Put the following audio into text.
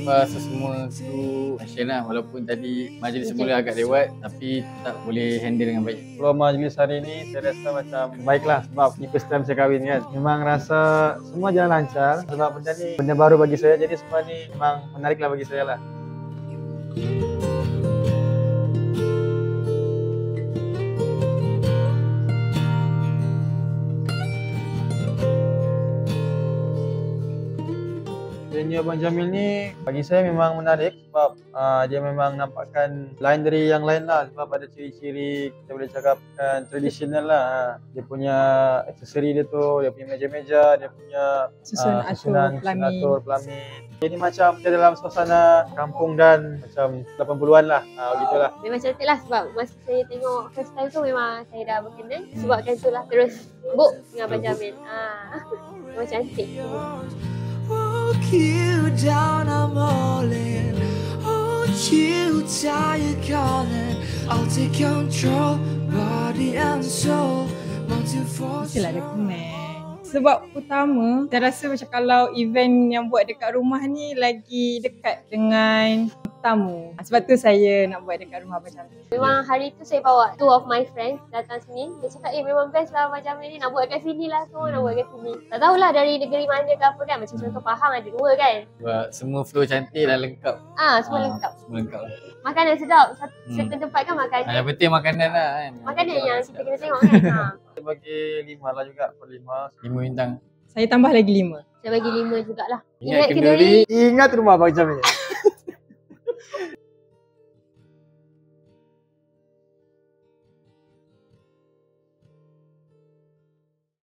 Rasa semua tu action lah, walaupun tadi majlis semula agak lewat tapi tak boleh handle dengan baik. Kalau majlis hari ni saya rasa macam baiklah sebab ni first time saya kahwin kan. Memang rasa semua jalan lancar sebab benda ni benda baru bagi saya, jadi semua ni memang menarik lah bagi saya lah. Venue Abang Jamil ni bagi saya memang menarik sebab dia memang nampakkan lain dari yang lain lah, sebab ada ciri-ciri kita boleh cakapkan tradisional lah. Dia punya aksesori dia tu, dia punya meja-meja, dia punya susunan atur pelamin. Jadi macam kita dalam suasana kampung dan macam 80-an lah, begitulah. Memang cantik lah sebab masa saya tengok first time tu memang saya dah berkenan. Sebabkan itulah terus book dengan Abang Jamil. Memang cantik. Walk you down, I'm all in. Hold you tight, you're calling. I'll take control, body and soul. Mestilah ada connect. Sebab utama, saya rasa macam kalau event yang buat dekat rumah ni lagi dekat dengan tamu. Sebab tu saya nak buat dekat rumah Abang Jamil. Memang hari tu saya bawa two of my friends datang sini. Dia cakap, memang best lah Abang Jamil ni, nak buat kat sini lah, semua nak buat kat sini. Tak tahulah dari negeri mana ke apa kan. Macam contoh Pahang ada dua kan. Sebab semua flow cantik dan lengkap. Semua lengkap. Semua lengkap lah. Makanan sedap. Certain tempat kan makanan. Yang penting makanan lah kan. Makanan yang kita kena tengok kan. Saya bagi 5 lah juga, per 5. 5 bintang. Saya tambah lagi 5. Saya bagi 5 jugalah. Ingat kenduri. Ingat rumah Abang Jamil.